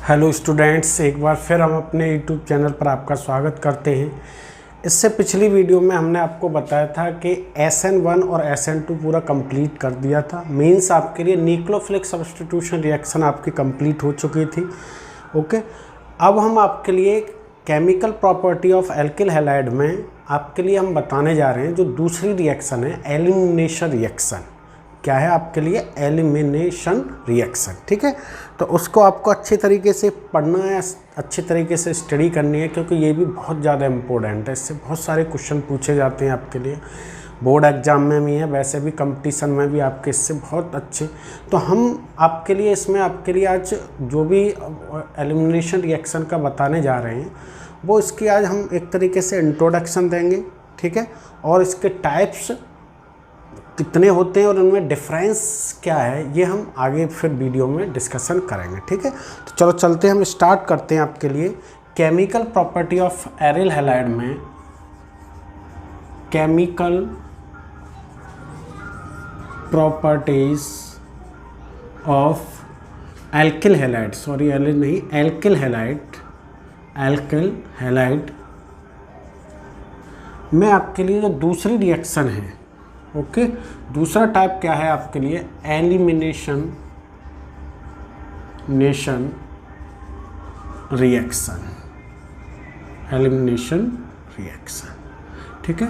Hello students, एक बार फिर हम अपने यूट्यूब चैनल पर आपका स्वागत करते हैं। इससे पिछली वीडियो में हमने आपको बताया था कि SN1 और SN2 पूरा कंप्लीट कर दिया था। मींस आपके लिए न्यूक्लियोफिलिक सब्स्टिट्यूशन रिएक्शन आपकी कंप्लीट हो चुकी थी। ओके, अब हम आपके लिए chemical property of alkyl halide में आपके लिए हम बताने जा रहे हैं जो दूसरी रिएक्शन है, एलिमिनेशन रिएक्शन। क्या है आपके लिए? Elimination reaction. ठीक है, तो उसको आपको अच्छे तरीके से पढ़ना है, अच्छे तरीके से स्टडी करनी है, क्योंकि ये भी बहुत ज़्यादा इम्पोर्टेंट है। इससे बहुत सारे क्वेश्चन पूछे जाते हैं आपके लिए, बोर्ड एग्जाम में भी है, वैसे भी कंपटीशन में भी आपके इससे बहुत अच्छे। तो हम आपके लिए इसमें आपके लिए आज जो भी एलिमिनेशन रिएक्शन का बताने जा रहे हैं वो इसकी आज हम एक तरीके से इंट्रोडक्शन देंगे। ठीक है, और इसके टाइप्स कितने होते हैं और उनमें डिफरेंस क्या है ये हम आगे फिर वीडियो में डिस्कशन करेंगे। ठीक है, तो चलो चलते हैं, हम स्टार्ट करते हैं आपके लिए chemical property of aryl halide में। Chemical properties of alkyl halide, sorry aryl नहीं, एल्किल हैलाइड। एल्किल हैलाइड में आपके लिए जो दूसरी रिएक्शन है, ओके, दूसरा टाइप क्या है आपके लिए? Elimination reaction. Elimination reaction. ठीक है,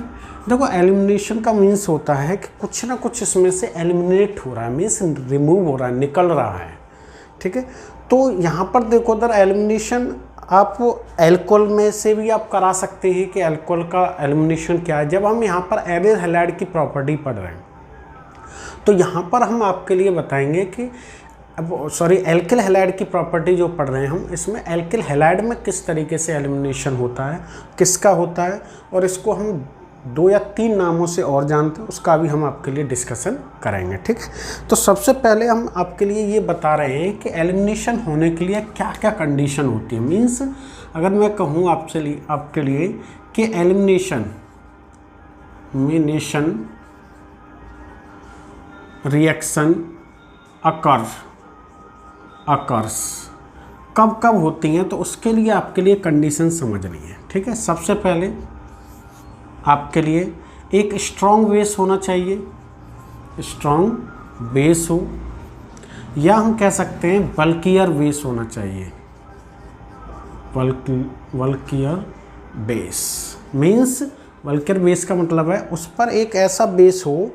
देखो एलिमिनेशन का मीन्स होता है कि कुछ ना कुछ इसमें से एलिमिनेट हो रहा है, मीन्स रिमूव हो रहा है, निकल रहा है। ठीक है, तो यहाँ पर देखो उधर एलिमिनेशन आप एल्कोहल में से भी आप करा सकते हैं कि अल्कोहल का एलिमिनेशन क्या है। जब हम यहाँ पर एरिल हैलाइड की प्रॉपर्टी पढ़ रहे हैं तो यहाँ पर हम आपके लिए बताएंगे कि अब सॉरी एल्किल हैलाइड की प्रॉपर्टी जो पढ़ रहे हैं हम, इसमें एल्किल हैलाइड में किस तरीके से एलिमिनेशन होता है, किसका होता है, और इसको हम 2 या 3 नामों से और जानते हैं, उसका भी हम आपके लिए डिस्कशन करेंगे। ठीक है, तो सबसे पहले हम आपके लिए ये बता रहे हैं कि एलिमिनेशन होने के लिए क्या क्या कंडीशन होती है। मीन्स अगर मैं कहूँ आपके लिए कि एलिमिनेशन रिएक्शन अकर्स कब कब होती हैं, तो उसके लिए आपके लिए कंडीशन समझनी है। ठीक है, सबसे पहले आपके लिए एक स्ट्रॉन्ग बेस होना चाहिए, स्ट्रॉन्ग बेस हो, या हम कह सकते हैं बल्कियर बेस होना चाहिए। Bulkier base means, bulkier base का मतलब है उस पर एक ऐसा बेस हो,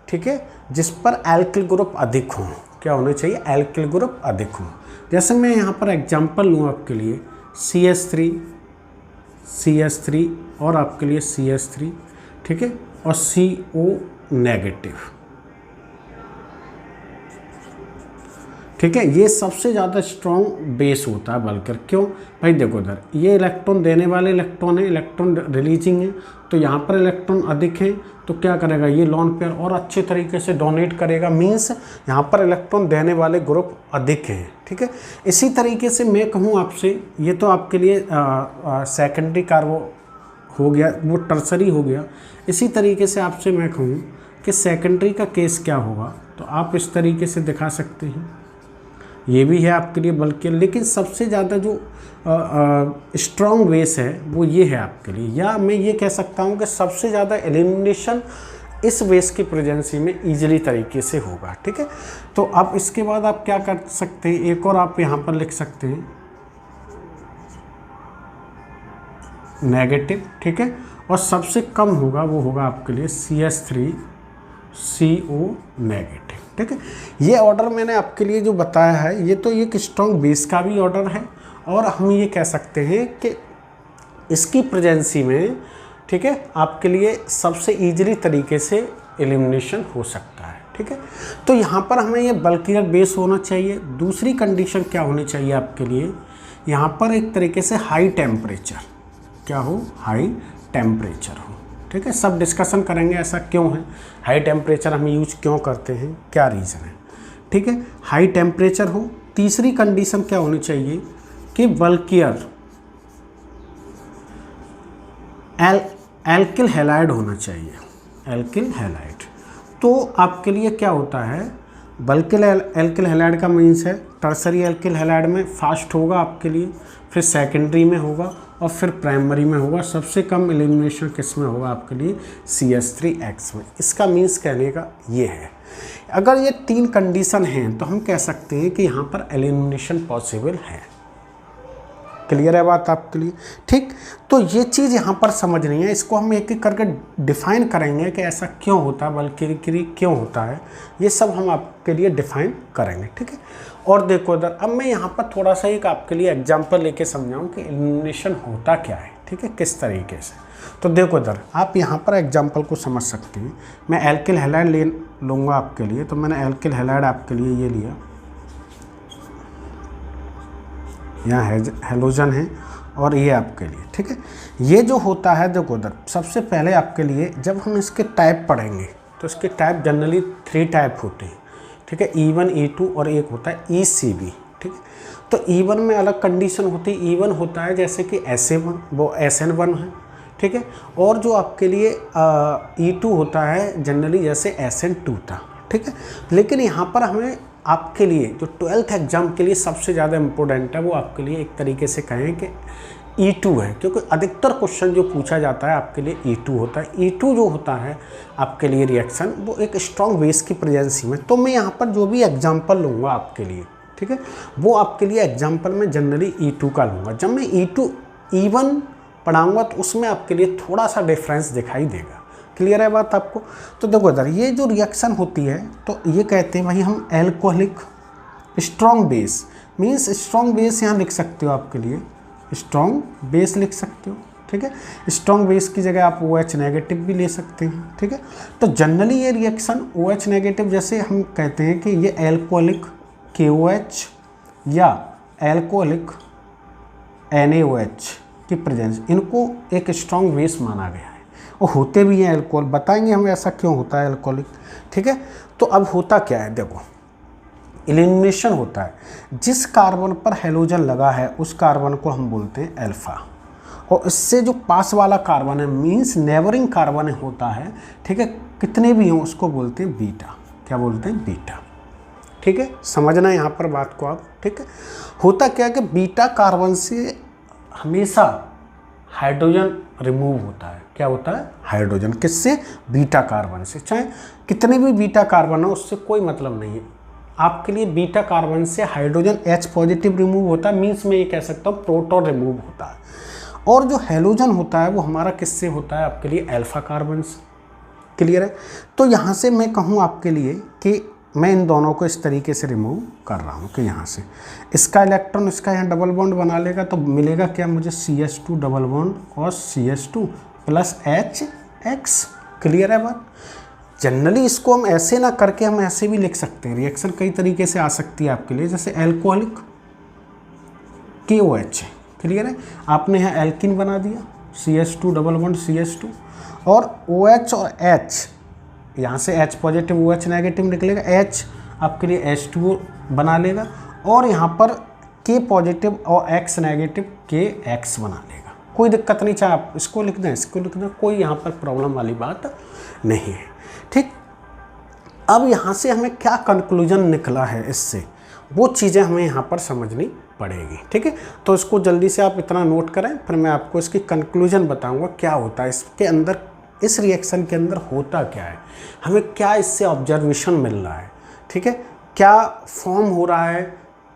ठीक है, जिस पर एल्किल ग्रुप अधिक हो। क्या होना चाहिए? एल्किल ग्रुप अधिक हो। जैसे मैं यहाँ पर एग्जांपल लूँ आपके लिए CH3 और आपके लिए CH3, ठीक है, और CO नेगेटिव। ठीक है, ये सबसे ज़्यादा स्ट्रॉन्ग बेस होता है बल्कियर। क्यों भाई? देखो इधर ये इलेक्ट्रॉन देने वाले इलेक्ट्रॉन है, इलेक्ट्रॉन रिलीजिंग है, तो यहाँ पर इलेक्ट्रॉन अधिक है तो क्या करेगा? ये लोन पेयर और अच्छे तरीके से डोनेट करेगा। मीन्स यहाँ पर इलेक्ट्रॉन देने वाले ग्रुप अधिक हैं। ठीक है, इसी तरीके से मैं कहूँ आपसे, ये तो आपके लिए सेकेंडरी कार्बो हो गया, वो टर्सरी हो गया। इसी तरीके से आपसे मैं कहूँ कि सेकेंडरी का केस क्या होगा, तो आप इस तरीके से दिखा सकते हैं। ये भी है आपके लिए बल्कियर, लेकिन सबसे ज़्यादा जो स्ट्रॉन्ग बेस है वो ये है आपके लिए, या मैं ये कह सकता हूँ कि सबसे ज़्यादा एलिमिनेशन इस बेस की प्रेजेंसी में ईजिली तरीके से होगा। ठीक है, तो अब इसके बाद आप क्या कर सकते हैं, एक और आप यहाँ पर लिख सकते हैं नेगेटिव। ठीक है, और सबसे कम होगा वो होगा आपके लिए CH3CO नेगेटिव। ठीक है, ये ऑर्डर मैंने आपके लिए जो बताया है ये तो एक स्ट्रॉन्ग बेस का भी ऑर्डर है, और हम ये कह सकते हैं कि इसकी प्रेजेंसी में, ठीक है, आपके लिए सबसे ईजिली तरीके से एलिमिनेशन हो सकता है। ठीक है, तो यहाँ पर हमें ये बल्कियर बेस होना चाहिए। दूसरी कंडीशन क्या होनी चाहिए आपके लिए? यहाँ पर एक तरीके से हाई टेम्परेचर, क्या हो? हाई टेम्परेचर हो। ठीक है, सब डिस्कशन करेंगे ऐसा क्यों है, हाई टेम्परेचर हम यूज क्यों करते हैं, क्या रीज़न है। ठीक है, हाई टेम्परेचर हो। तीसरी कंडीशन क्या होनी चाहिए कि बल्कियर एल्किल हैलाइड होना चाहिए। एल्किल हैलाइड तो आपके लिए क्या होता है, बल्किल एल्किल हैलाइड का मीन्स है टर्सरी एल्किल हैलाइड में फास्ट होगा आपके लिए, फिर सेकेंडरी में होगा और फिर प्राइमरी में होगा। सबसे कम एलिमिनेशन किस में होगा आपके लिए, CH3X में। इसका मीन्स कहने का ये है। अगर ये 3 कंडीशन हैं तो हम कह सकते हैं कि यहाँ पर एलिमिनेशन पॉसिबल है। क्लियर है बात आपके लिए? ठीक, तो ये चीज़ यहाँ पर समझनी है। इसको हम एक एक करके डिफाइन करेंगे कि ऐसा क्यों होता है, बल्कि क्यों होता है, ये सब हम आपके लिए डिफाइन करेंगे। ठीक है, और देखो इधर अब मैं यहाँ पर थोड़ा सा एक आपके लिए एग्जांपल लेके समझाऊँ कि एलिमिनेशन होता क्या है। ठीक है, किस तरीके से। तो देखो इधर आप यहाँ पर एग्जाम्पल को समझ सकते हैं। मैं एल्किल हैलाइड ले लूँगा आपके लिए। तो मैंने एल्किल हैलाइड आपके लिए ये लिया, यहाँ हेलोजन है और ये आपके लिए। ठीक है, ये जो होता है देखो उधर सबसे पहले आपके लिए जब हम इसके टाइप पढ़ेंगे तो इसके टाइप जनरली 3 टाइप होते हैं। ठीक है, E1, E2 और एक होता है ECB। ठीक है, तो E1 में अलग कंडीशन होती है। E1 होता है जैसे कि SA1 वो SN1 है। ठीक है, और जो आपके लिए E2 होता है जनरली जैसे SN2 था। ठीक है, लेकिन यहाँ पर हमें आपके लिए जो 12th एग्ज़ाम के लिए सबसे ज़्यादा इम्पोर्टेंट है वो आपके लिए एक तरीके से कहें कि E2 है, क्योंकि अधिकतर क्वेश्चन जो पूछा जाता है आपके लिए E2 होता है। E2 जो होता है आपके लिए रिएक्शन वो एक स्ट्रॉन्ग बेस की प्रेजेंसी में। तो मैं यहाँ पर जो भी एग्जांपल लूँगा आपके लिए, ठीक है, वो आपके लिए एग्जांपल में जनरली E2 का लूँगा। जब मैं E1 पढ़ाऊँगा तो उसमें आपके लिए थोड़ा सा डिफरेंस दिखाई देगा। क्लियर है बात आपको? तो देखो इधर ये जो रिएक्शन होती है तो ये कहते हैं भाई हम alcoholic strong base, means strong base यहाँ लिख सकते हो आपके लिए, स्ट्रॉन्ग बेस लिख सकते हो। ठीक है, स्ट्रॉन्ग बेस की जगह आप OH नेगेटिव भी ले सकते हैं। ठीक है, तो जनरली ये रिएक्शन OH नेगेटिव जैसे हम कहते हैं कि ये एल्कोहलिक KOH या एल्कोहलिक NaOH की प्रेजेंस, इनको एक स्ट्रॉन्ग बेस माना गया है। और होते भी हैं एल्कोहल, बताएंगे हमें ऐसा क्यों होता है एल्कोहलिक। ठीक है, तो अब होता क्या है देखो, एलिमिनेशन होता है जिस कार्बन पर हेलोजन लगा है उस कार्बन को हम बोलते हैं अल्फा, और इससे जो पास वाला कार्बन है मीन्स नेबरिंग कार्बन होता है। ठीक है, कितने भी हों उसको बोलते हैं बीटा। क्या बोलते हैं? बीटा। ठीक है, समझना यहाँ पर बात को आप। ठीक है, होता क्या है कि बीटा कार्बन से हमेशा हाइड्रोजन रिमूव होता है। क्या होता है? हाइड्रोजन। किससे? बीटा कार्बन से। चाहे कितने भी बीटा कार्बन हो उससे कोई मतलब नहीं है आपके लिए। बीटा कार्बन से हाइड्रोजन H पॉजिटिव रिमूव होता है, मीन्स मैं ये कह सकता हूँ प्रोटॉन रिमूव होता है। और जो हेलोजन होता है वो हमारा किससे होता है आपके लिए? अल्फा कार्बन से। क्लियर है? तो यहाँ से मैं कहूँ आपके लिए कि मैं इन दोनों को इस तरीके से रिमूव कर रहा हूँ कि यहाँ से इसका इलेक्ट्रॉन इसका यहाँ डबल बॉन्ड बना लेगा तो मिलेगा क्या मुझे? CH2 डबल बॉन्ड और CH2 प्लस HX। क्लियर है बात? जनरली इसको हम ऐसे ना करके हम ऐसे भी लिख सकते हैं। रिएक्शन कई तरीके से आ सकती है आपके लिए, जैसे एल्कोहलिक KOH। क्लियर है? आपने यहाँ एल्किन बना दिया, CH2 डबल बॉन्ड CH2 और OH और H, यहाँ से H पॉजिटिव OH नेगेटिव निकलेगा, H आपके लिए H2O बना लेगा और यहाँ पर K पॉजिटिव और X नेगेटिव KX बना लेगा। कोई दिक्कत नहीं, चाहे आप इसको लिख दें इसको लिख दें, कोई यहाँ पर प्रॉब्लम वाली बात नहीं है। ठीक, अब यहाँ से हमें क्या कंक्लूजन निकला है इससे, वो चीज़ें हमें यहाँ पर समझनी पड़ेगी। ठीक है, तो इसको जल्दी से आप इतना नोट करें, फिर मैं आपको इसकी कंक्लूजन बताऊँगा क्या होता है इसके अंदर, इस रिएक्शन के अंदर होता क्या है, हमें क्या इससे ऑब्जर्वेशन मिल रहा है। ठीक है, क्या फॉर्म हो रहा है,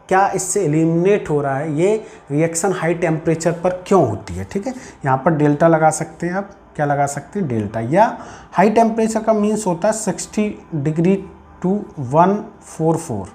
क्या इससे एलिमिनेट हो रहा है, ये रिएक्शन हाई टेम्परेचर पर क्यों होती है। ठीक है, यहाँ पर डेल्टा लगा सकते हैं आप, क्या लगा सकते हैं? डेल्टा। या हाई टेम्परेचर का मीन्स होता है 60 डिग्री टू 144,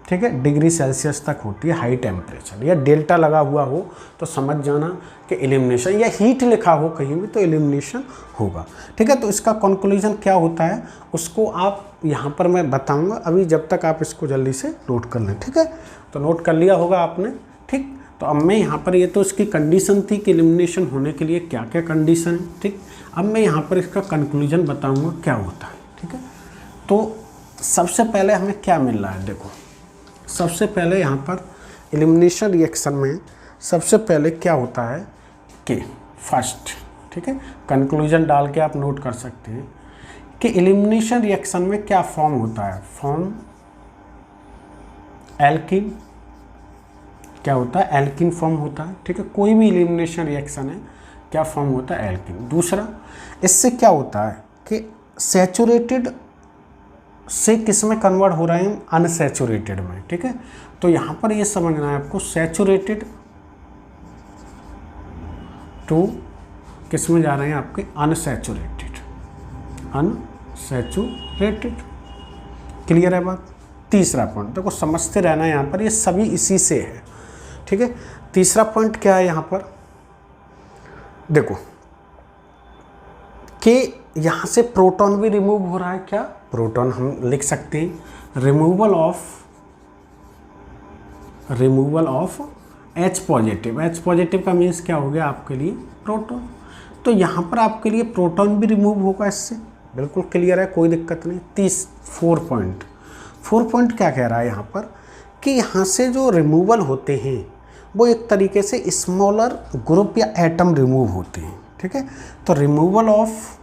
ठीक है, डिग्री सेल्सियस तक होती है हाई टेम्परेचर। या डेल्टा लगा हुआ हो तो समझ जाना कि एलिमिनेशन, या हीट लिखा हो कहीं भी तो एलिमिनेशन होगा। ठीक है, तो इसका कंक्लूजन क्या होता है उसको आप यहाँ पर मैं बताऊँगा, अभी जब तक आप इसको जल्दी से नोट कर लें। ठीक है, तो नोट कर लिया होगा आपने। ठीक, तो अब मैं यहाँ पर, ये तो इसकी कंडीशन थी कि एलिमिनेशन होने के लिए क्या क्या कंडीशन है। ठीक, अब मैं यहाँ पर इसका कंक्लूजन बताऊँगा क्या होता है। ठीक है, तो सबसे पहले हमें क्या मिल रहा है, देखो सबसे पहले यहाँ पर एलिमिनेशन रिएक्शन में सबसे पहले क्या होता है कि फर्स्ट, ठीक है, कंक्लूजन डाल के आप नोट कर सकते हैं कि एलिमिनेशन रिएक्शन में क्या फॉर्म होता है। फॉर्म एल्किन क्या होता है, एल्किन फॉर्म होता है। ठीक है, कोई भी एलिमिनेशन रिएक्शन है क्या फॉर्म होता है, एल्किन। दूसरा, इससे क्या होता है कि सैचुरेटेड से किस में कन्वर्ट हो रहे हैं, अनसैचुरेटेड में। ठीक है, तो यहाँ पर ये समझना है आपको, सैचुरेटेड टू किस में जा रहे हैं आपके, अनसैचुरेटेड, अनसैचुरेटेड। क्लियर है बात। तीसरा पॉइंट देखो, समझते रहना यहाँ पर, ये सभी इसी से है। ठीक है, तीसरा पॉइंट क्या है यहाँ पर, देखो कि यहाँ से प्रोटॉन भी रिमूव हो रहा है। क्या, प्रोटॉन हम लिख सकते हैं removal of H positive. H positive का मीन्स क्या हो गया आपके लिए, प्रोटॉन। तो यहाँ पर आपके लिए प्रोटॉन भी रिमूव होगा इससे, बिल्कुल क्लियर है, कोई दिक्कत नहीं। 4 पॉइंट क्या कह रहा है यहाँ पर कि यहाँ से जो रिमूवल होते हैं वो एक तरीके से स्मॉलर ग्रुप या एटम रिमूव होते हैं। ठीक है, तो रिमूवल ऑफ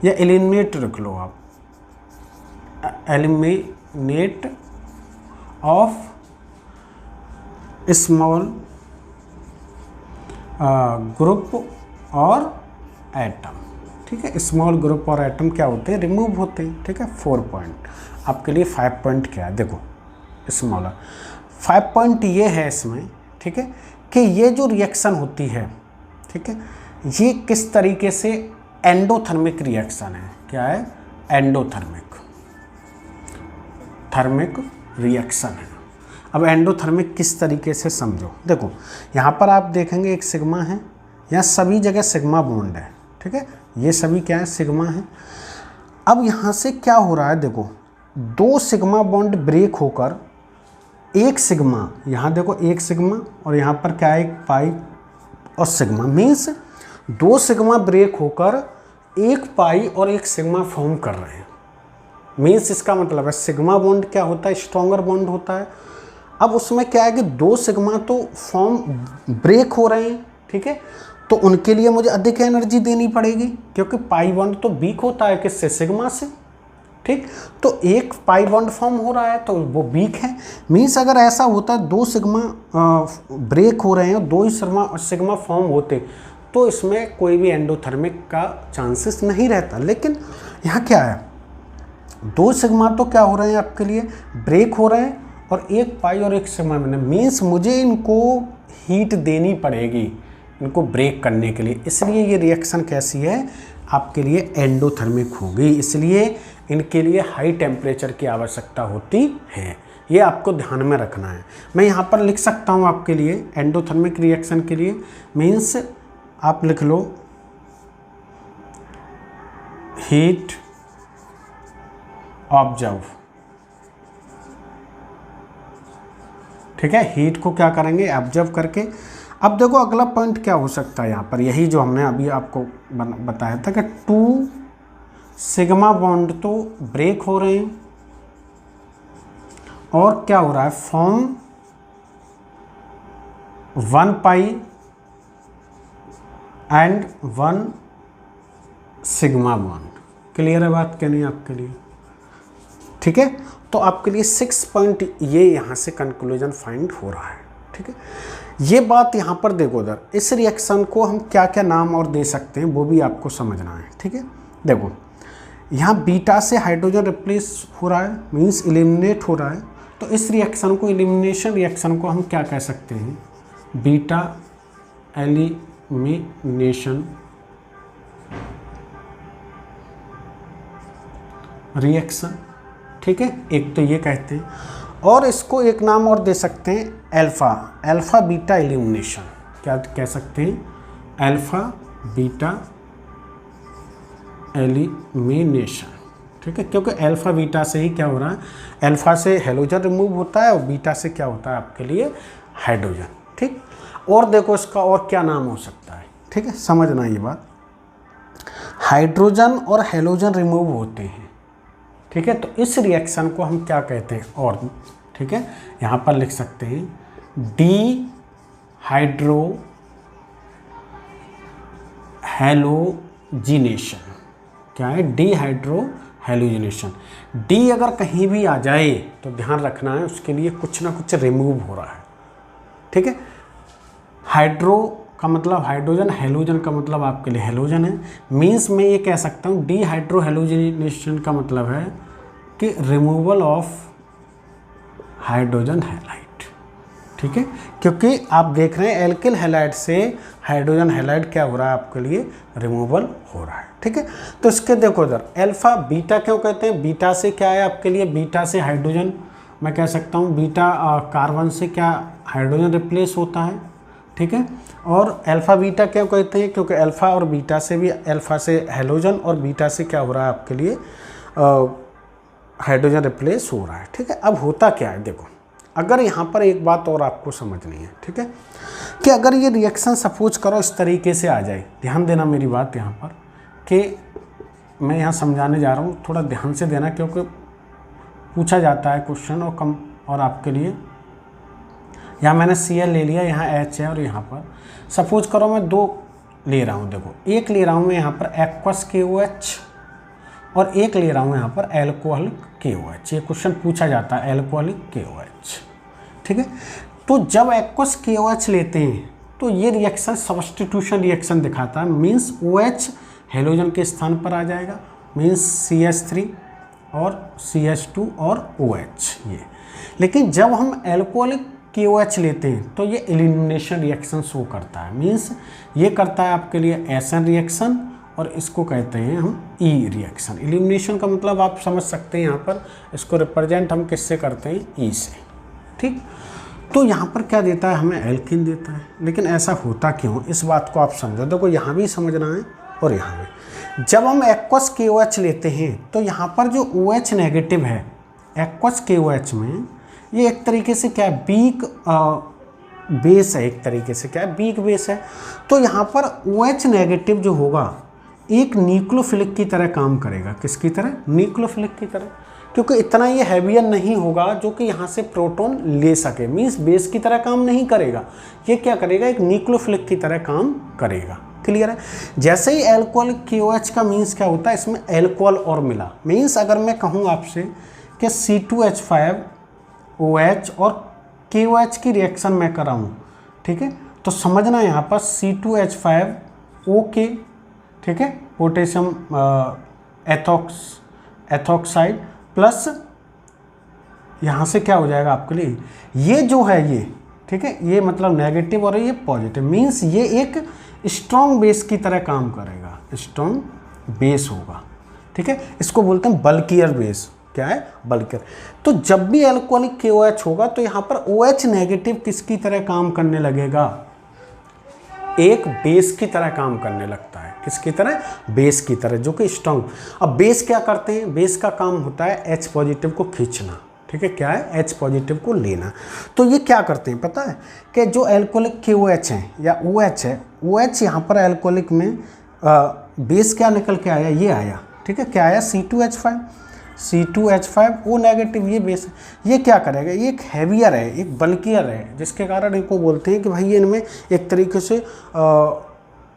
या एलिमिनेट रख लो आप, एलिमिनेट ऑफ स्मॉल ग्रुप और एटम। ठीक है, स्मॉल ग्रुप और एटम क्या होते हैं, रिमूव होते हैं। ठीक है, 4 पॉइंट आपके लिए। 5 पॉइंट क्या है, देखो स्मॉलर। 5 पॉइंट ये है इसमें, ठीक है, कि ये जो रिएक्शन होती है, ठीक है, ये किस तरीके से एंडोथर्मिक रिएक्शन है। क्या है, एंडोथर्मिक रिएक्शन है। अब एंडोथर्मिक किस तरीके से समझो, देखो यहाँ पर आप देखेंगे एक सिग्मा है, यहाँ सभी जगह सिग्मा बॉन्ड है। ठीक है, ये सभी क्या है, सिग्मा है। अब यहाँ से क्या हो रहा है, देखो 2 सिग्मा बॉन्ड ब्रेक होकर एक सिग्मा, यहाँ देखो एक सिग्मा और यहाँ पर क्या है, एक पाई और सिग्मा, मीन्स 2 सिग्मा ब्रेक होकर एक पाई और एक सिग्मा फॉर्म कर रहे हैं। मीन्स इसका मतलब है सिग्मा बॉन्ड क्या होता है, स्ट्रॉन्गर बॉन्ड होता है। अब उसमें क्या है कि 2 सिग्मा तो फॉर्म ब्रेक हो रहे हैं। ठीक है, तो उनके लिए मुझे अधिक एनर्जी देनी पड़ेगी, क्योंकि पाई बॉन्ड तो वीक होता है किससे, सिग्मा से। ठीक, तो एक पाई बॉन्ड फॉर्म हो रहा है तो वो वीक है। मीन्स अगर ऐसा होता है 2 सिग्मा ब्रेक हो रहे हैं, 2 ही सिग्मा फॉर्म होते, तो इसमें कोई भी एंडोथर्मिक का चांसेस नहीं रहता। लेकिन यहाँ क्या है, 2 सिग्मा तो क्या हो रहे हैं आपके लिए, ब्रेक हो रहे हैं, और एक पाई और एक सिग्मा में, मीन्स मुझे इनको हीट देनी पड़ेगी इनको ब्रेक करने के लिए। इसलिए ये रिएक्शन कैसी है आपके लिए, एंडोथर्मिक होगी। इसलिए इनके लिए हाई टेम्परेचर की आवश्यकता होती है। ये आपको ध्यान में रखना है। मैं यहाँ पर लिख सकता हूँ आपके लिए एंडोथर्मिक रिएक्शन के लिए, मीन्स आप लिख लो हीट ऑब्जर्व। ठीक है, हीट को क्या करेंगे, ऑब्जर्व करके। अब देखो अगला पॉइंट क्या हो सकता है यहाँ पर, यही जो हमने अभी आपको बताया था कि 2 सिग्मा बॉन्ड तो ब्रेक हो रहे हैं और क्या हो रहा है, form 1 pi and 1 sigma bond. Clear है बात क्या नहीं आपके लिए। ठीक है, तो आपके लिए 6 पॉइंट ये यहाँ से कंक्लूजन फाइंड हो रहा है। ठीक है, ये बात यहाँ पर देखो, उधर इस रिएक्शन को हम क्या क्या नाम और दे सकते हैं वो भी आपको समझना है। ठीक है, देखो यहाँ बीटा से हाइड्रोजन रिप्लेस हो रहा है, मीन्स एलिमिनेट हो रहा है। तो इस रिएक्शन को, एलिमिनेशन रिएक्शन को हम क्या कह सकते हैं, बीटा एलिमिनेशन रिएक्शन। ठीक है, एक तो ये कहते हैं, और इसको एक नाम और दे सकते हैं अल्फा बीटा एलिमिनेशन। क्या कह सकते हैं, अल्फा बीटा एलिमिनेशन। ठीक है, क्योंकि अल्फा बीटा से ही क्या हो रहा है, अल्फा से हेलोजन रिमूव होता है और बीटा से क्या होता है आपके लिए, हाइड्रोजन। ठीक, और देखो इसका और क्या नाम हो सकता है। ठीक है, समझना ये बात, हाइड्रोजन और हेलोजन रिमूव होते हैं। ठीक है, तो इस रिएक्शन को हम क्या कहते हैं, और ठीक है यहाँ पर लिख सकते हैं डी हाइड्रो हैलोजिनेशन। क्या है, डी हाइड्रो हेलोजिनेशन। डी अगर कहीं भी आ जाए तो ध्यान रखना है उसके लिए कुछ ना कुछ रिमूव हो रहा है, ठीक है। हाइड्रो का मतलब हाइड्रोजन, हेलोजन का मतलब आपके लिए हेलोजन है। मीन्स मैं ये कह सकता हूँ डी हाइड्रो हेलोजिनेशन का मतलब है कि रिमूवल ऑफ हाइड्रोजन हैलाइड, ठीक है। क्योंकि आप देख रहे हैं एल्किल हैलाइड से हाइड्रोजन हैलाइड क्या हो रहा है आपके लिए, रिमूवल हो रहा है, ठीक है। तो इसके देखो इधर अल्फा बीटा क्यों कहते हैं, बीटा से क्या है आपके लिए, बीटा से हाइड्रोजन, मैं कह सकता हूँ बीटा कार्बन से क्या हाइड्रोजन रिप्लेस होता है, ठीक है। और अल्फा बीटा क्यों कहते हैं, क्योंकि अल्फा और बीटा से भी, अल्फा से हेलोजन और बीटा से क्या हो रहा है आपके लिए हाइड्रोजन रिप्लेस हो रहा है, ठीक है। अब होता क्या है देखो, अगर यहाँ पर एक बात और आपको समझनी है, ठीक है, कि अगर ये रिएक्शन सपोज करो इस तरीके से आ जाए, ध्यान देना मेरी बात यहाँ पर कि मैं यहाँ समझाने जा रहा हूँ, थोड़ा ध्यान से देना क्योंकि पूछा जाता है क्वेश्चन और कम, और आपके लिए यहाँ मैंने Cl ले लिया, यहाँ H है और यहाँ पर सपोज करो मैं दो ले रहा हूँ, देखो एक ले रहा हूँ मैं यहाँ पर एक्वस KOH और एक ले रहा हूँ यहाँ पर एल्कोहलिक KOH। ये क्वेश्चन पूछा जाता है एल्कोहलिक KOH, ठीक है। तो जब एक्वस KOH लेते हैं तो ये रिएक्शन सब्स्टिट्यूशन रिएक्शन दिखाता है, मीन्स OH हेलोजन के स्थान पर आ जाएगा, मीन्स CH3 और CH2 और OH ये। लेकिन जब हम एल्कोहलिक KOH लेते हैं तो ये एलिमिनेशन रिएक्शन शो करता है, मीन्स ये करता है आपके लिए एसन रिएक्शन और इसको कहते हैं हम ई रिएक्शन। एलिमिनेशन का मतलब आप समझ सकते हैं, यहाँ पर इसको रिप्रेजेंट हम किससे करते हैं, ई से, ठीक। तो यहाँ पर क्या देता है हमें, एल्किन देता है। लेकिन ऐसा होता क्यों, इस बात को आप समझो, देखो यहाँ भी समझना है और यहाँ भी। जब हम एक्वस KOH लेते हैं तो यहाँ पर जो OH नेगेटिव है एक्वस KOH में, ये एक तरीके से क्या है, वीक बेस है, एक तरीके से क्या है, वीक बेस है। तो यहाँ पर OH नेगेटिव जो होगा एक न्यूक्लियोफिलिक की तरह काम करेगा, किसकी तरह, न्यूक्लियोफिलिक की तरह, क्योंकि इतना ये हैवियर नहीं होगा जो कि यहाँ से प्रोटॉन ले सके, मीन्स बेस की तरह काम नहीं करेगा, ये क्या करेगा, एक न्यूक्लियोफिलिक की तरह काम करेगा, क्लियर है। जैसे ही एल्कोहलिक KOH का मीन्स क्या होता है, इसमें एल्कोहल और मिला, मीन्स अगर मैं कहूँ आपसे कि C2H5OH और KOH की रिएक्शन मैं कराऊँ, ठीक है, तो समझना यहाँ पर C2H5OK, ठीक है, पोटेशियम एथॉक्साइड प्लस यहाँ से क्या हो जाएगा आपके लिए, ये जो है ये, ठीक है, ये मतलब नेगेटिव और ये पॉजिटिव, मीन्स ये एक स्ट्रॉन्ग बेस की तरह काम करेगा, स्ट्रॉन्ग बेस होगा, ठीक है। इसको बोलते हैं बल्कियर बेस, क्या है, बल्कियर। तो जब भी एल्कोहलिक KOH होगा तो यहाँ पर OH नेगेटिव किसकी तरह काम करने लगेगा, एक बेस की तरह काम करने लगता है, किसकी तरह, बेस की तरह, जो कि स्ट्रॉन्ग। अब बेस क्या करते हैं, बेस का काम होता है H पॉजिटिव को खींचना, ठीक है, क्या है, H पॉजिटिव को लेना। तो ये क्या करते हैं पता है, कि जो एल्कोहलिक KOH है या OH है, OH यहाँ पर एल्कोहलिक में बेस क्या निकल के आया, ये आया, ठीक है, क्या आया, C2H5O नेगेटिव, ये बेस है। ये क्या करेगा, ये एक हैवियर है, एक बल्कियर है, जिसके कारण इनको बोलते हैं कि भाई ये इनमें एक तरीके से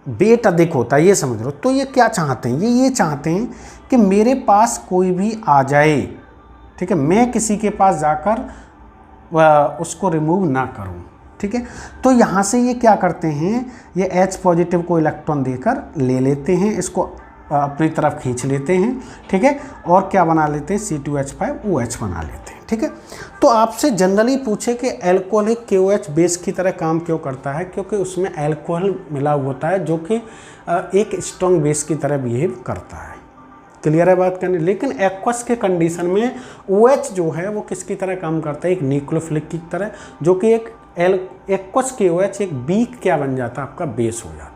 वेट अधिक होता है, ये समझ लो। तो ये क्या चाहते हैं, ये चाहते हैं कि मेरे पास कोई भी आ जाए, ठीक है, मैं किसी के पास जाकर उसको रिमूव ना करूं, ठीक है। तो यहाँ से ये क्या करते हैं, ये H पॉजिटिव को इलेक्ट्रॉन देकर ले लेते हैं, इसको अपनी तरफ खींच लेते हैं, ठीक है, और क्या बना लेते हैं, C2H5OH बना लेते हैं, ठीक है। तो आपसे जनरली पूछे कि एल्कोहलिक KOH बेस की तरह काम क्यों करता है, क्योंकि उसमें एल्कोहल मिला होता है जो कि एक स्ट्रॉन्ग बेस की तरह बिहेव करता है, क्लियर है बात करनी। लेकिन एक्वस के कंडीशन में OH जो है वो किसकी तरह काम करता है, एक न्यूक्लियोफिलिक की तरह, जो कि एक एक्वस KOH एक वीक क्या बन जाता है, आपका बेस हो जाता है,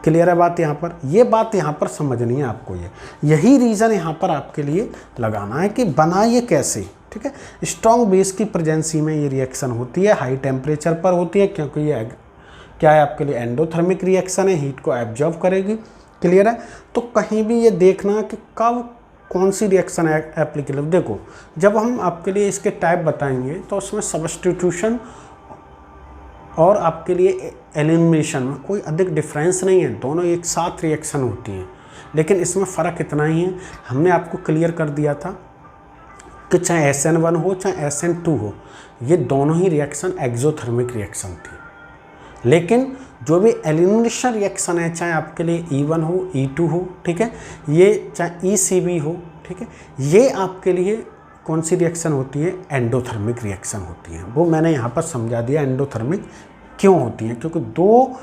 क्लियर है बात। यहाँ पर ये बात यहाँ पर समझनी है आपको, यही रीज़न यहाँ पर आपके लिए लगाना है कि बना ये कैसे, ठीक है। स्ट्रॉन्ग बेस की प्रेजेंसी में ये रिएक्शन होती है, हाई टेम्परेचर पर होती है, क्योंकि ये क्या है आपके लिए एंडोथर्मिक रिएक्शन है, हीट को एब्जॉर्ब करेगी, क्लियर है। तो कहीं भी ये देखना कि कब कौन सी रिएक्शन है एप्लीकेबल। देखो जब हम आपके लिए इसके टाइप बताएंगे तो उसमें सब्स्टिट्यूशन और आपके लिए एलिमिनेशन में कोई अधिक डिफरेंस नहीं है, दोनों एक साथ रिएक्शन होती हैं। लेकिन इसमें फ़र्क इतना ही है, हमने आपको क्लियर कर दिया था कि चाहे SN1 हो चाहे SN2 हो, ये दोनों ही रिएक्शन एक्सोथर्मिक रिएक्शन थी। लेकिन जो भी एलिमिनेशन रिएक्शन है, चाहे आपके लिए E1 हो E2 हो, ठीक है, ये चाहे ECB हो, ठीक है, ये आपके लिए कौन सी रिएक्शन होती है, एंडोथर्मिक रिएक्शन होती है। वो मैंने यहाँ पर समझा दिया एंडोथर्मिक क्यों होती है, क्योंकि दो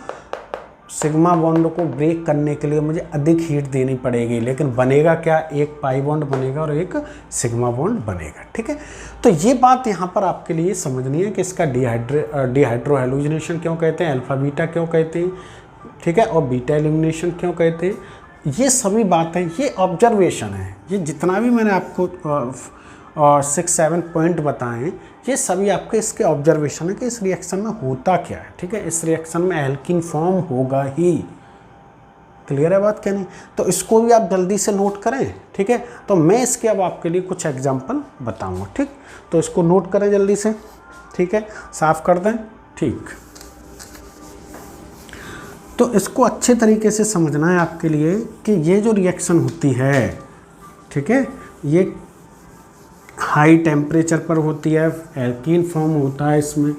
सिग्मा बॉन्ड को ब्रेक करने के लिए मुझे अधिक हीट देनी पड़ेगी, लेकिन बनेगा क्या, एक पाई बॉन्ड बनेगा और एक सिग्मा बॉन्ड बनेगा, ठीक है। तो ये बात यहाँ पर आपके लिए समझनी है कि इसका डिहाइड्रो हैलोजिनेशन क्यों कहते हैं, अल्फा बीटा क्यों कहते हैं, ठीक है, और बीटा एलिमिनेशन क्यों कहते हैं। ये सभी बातें, ये ऑब्जर्वेशन है, ये जितना भी मैंने आपको 6-7 पॉइंट बताएं, ये सभी आपके इसके ऑब्जर्वेशन है कि इस रिएक्शन में होता क्या है, ठीक है। इस रिएक्शन में एल्कीन फॉर्म होगा ही, क्लियर है बात क्या नहीं। तो इसको भी आप जल्दी से नोट करें, ठीक है। तो मैं इसके अब आपके लिए कुछ एग्जांपल बताऊंगा, ठीक। तो इसको नोट करें जल्दी से, ठीक है, साफ कर दें, ठीक। तो इसको अच्छे तरीके से समझना है आपके लिए कि ये जो रिएक्शन होती है, ठीक है, ये हाई टेम्परेचर पर होती है, एल्कीन फॉर्म होता है इसमें,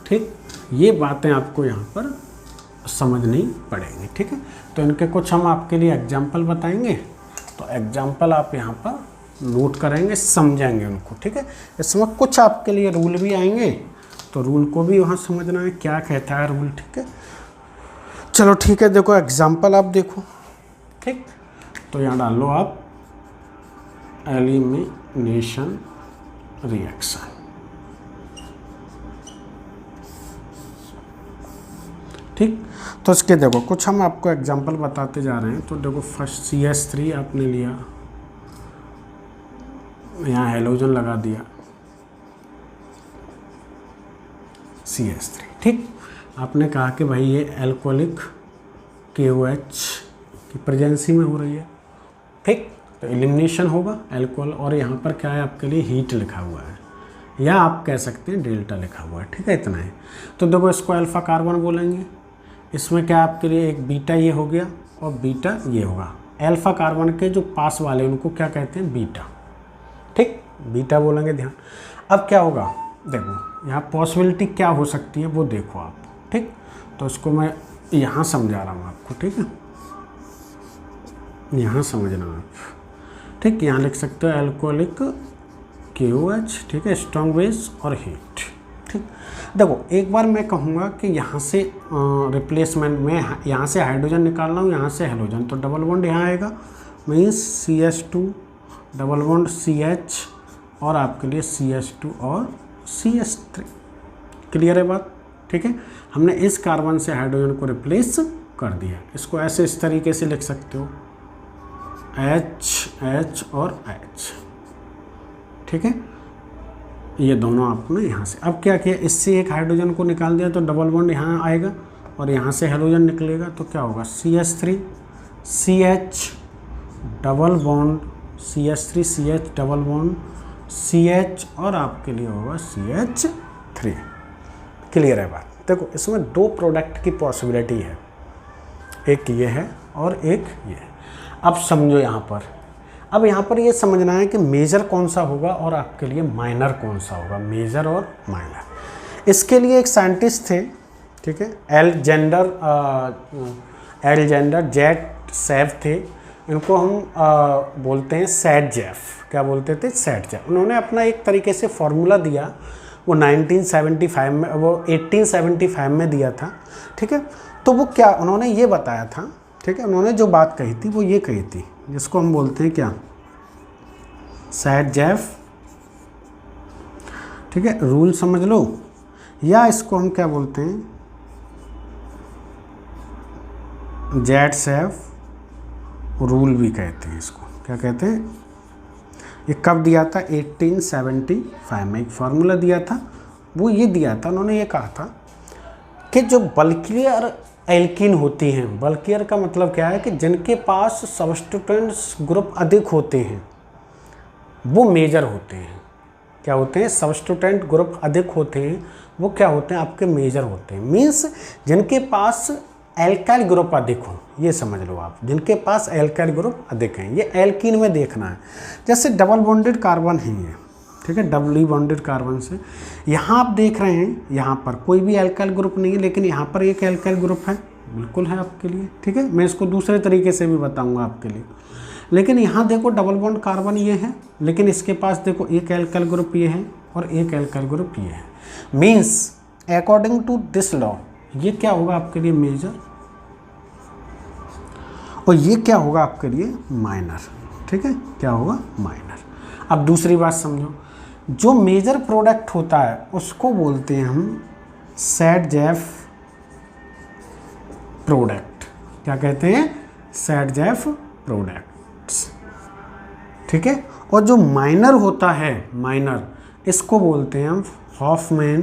ठीक। ये बातें आपको यहाँ पर समझनी पड़ेंगी, ठीक है। तो इनके कुछ हम आपके लिए एग्जांपल बताएंगे, तो एग्जांपल आप यहाँ पर नोट करेंगे, समझेंगे उनको, ठीक है। इसमें कुछ आपके लिए रूल भी आएंगे, तो रूल को भी वहाँ समझना है क्या कहता है रूल, ठीक है। चलो ठीक है, देखो एग्जांपल आप देखो, ठीक। तो यहाँ डाल लो आप एलिमिनेशन रिएक्शन, ठीक। तो इसके देखो कुछ हम आपको एग्जांपल बताते जा रहे हैं। तो देखो फर्स्ट CH3 आपने लिया, यहाँ हेलोजन लगा दिया CH3, ठीक। आपने कहा कि भाई ये एल्कोहलिक KOH की प्रेजेंसी में हो रही है, ठीक। तो एलिमिनेशन होगा एल्कोहल, और यहाँ पर क्या है आपके लिए हीट लिखा हुआ है, या आप कह सकते हैं डेल्टा लिखा हुआ है, ठीक है, इतना है। तो देखो इसको अल्फा कार्बन बोलेंगे, इसमें क्या आपके लिए एक बीटा ये हो गया और बीटा ये होगा। अल्फा कार्बन के जो पास वाले उनको क्या कहते हैं, बीटा, ठीक, बीटा बोलेंगे, ध्यान। अब क्या होगा, देखो यहाँ पॉसिबिलिटी क्या हो सकती है वो देखो आप, ठीक। तो इसको मैं यहाँ समझा रहा हूँ आपको, ठीक है, यहाँ समझना आप, ठीक। यहाँ लिख सकते हो अल्कोहलिक KOH, ठीक है, स्ट्रॉन्ग बेस और हीट, ठीक। देखो एक बार मैं कहूँगा कि यहाँ से रिप्लेसमेंट में यहाँ से हाइड्रोजन निकाल रहा हूँ, यहाँ से हेलोजन, तो डबल बॉन्ड यहाँ आएगा, means CH2 double bond CH और आपके लिए CH2 और CH3, क्लियर है बात, ठीक है। हमने इस कार्बन से हाइड्रोजन को रिप्लेस कर दिया। इसको ऐसे इस तरीके से लिख सकते हो, H और H, ठीक है, ये दोनों आपने यहाँ से। अब क्या किया, इससे एक हाइड्रोजन को निकाल दिया तो डबल बॉन्ड यहाँ आएगा और यहाँ से हेलोजन निकलेगा, तो क्या होगा, CH3 CH double bond CH3 CH double bond CH और आपके लिए होगा CH3, क्लियर है बात। देखो इसमें दो प्रोडक्ट की पॉसिबिलिटी है, एक ये है और एक ये है। अब समझो यहाँ पर, अब यहाँ पर ये समझना है कि मेजर कौन सा होगा और आपके लिए माइनर कौन सा होगा, मेजर और माइनर। इसके लिए एक साइंटिस्ट थे, ठीक है, एल्जेंडर जेट सेफ थे, इनको हम बोलते हैं सैडजेफ। क्या बोलते थे, सैडजेफ। उन्होंने अपना एक तरीके से फॉर्मूला दिया, वो 1975 में, वो 1875 में दिया था, ठीक है। तो वो क्या उन्होंने ये बताया था, ठीक है, उन्होंने जो बात कही थी वो ये कही थी, जिसको हम बोलते हैं क्या, सैडजेफ, ठीक है, रूल समझ लो, या इसको हम क्या बोलते हैं, जेट सेफ रूल भी कहते हैं इसको। क्या कहते हैं, ये कब दिया था, 1875 में एक फार्मूला दिया था। वो ये दिया था, उन्होंने ये कहा था कि जो बल्कियर एल्कीन होती हैं, बल्कियर का मतलब क्या है कि जिनके पास सब्स्टिट्यूएंट्स ग्रुप अधिक होते हैं वो मेजर होते हैं। क्या होते हैं, सब्स्टिट्यूएंट ग्रुप अधिक होते हैं वो क्या होते हैं, आपके मेजर होते हैं। मीन्स जिनके पास एल्काइल ग्रुप अधिक हो, ये समझ लो आप, जिनके पास एल्काइल ग्रुप अधिक हैं, ये एल्कीन में देखना है। जैसे डबल बॉन्डेड कार्बन है ये, ठीक है, डबली बॉन्डेड कार्बन से यहाँ आप देख रहे हैं, यहाँ पर कोई भी एल्काइल ग्रुप नहीं है, लेकिन यहाँ पर एक एल्काइल ग्रुप है, बिल्कुल है आपके लिए, ठीक है। मैं इसको दूसरे तरीके से भी बताऊंगा आपके लिए। लेकिन यहाँ देखो डबल बॉन्ड कार्बन ये है, लेकिन इसके पास देखो एक एल्काइल ग्रुप ये है और एक एल्काइल ग्रुप ये है। Means according to this law ये क्या होगा आपके लिए मेजर, और ये क्या होगा आपके लिए माइनर, ठीक है, क्या होगा माइनर। अब दूसरी बात समझो, जो मेजर प्रोडक्ट होता है उसको बोलते हैं हम सेट-जेफ प्रोडक्ट। क्या कहते हैं? सेट-जेफ प्रोडक्ट्स, ठीक है। और जो माइनर होता है, माइनर, इसको बोलते हैं हम हॉफमैन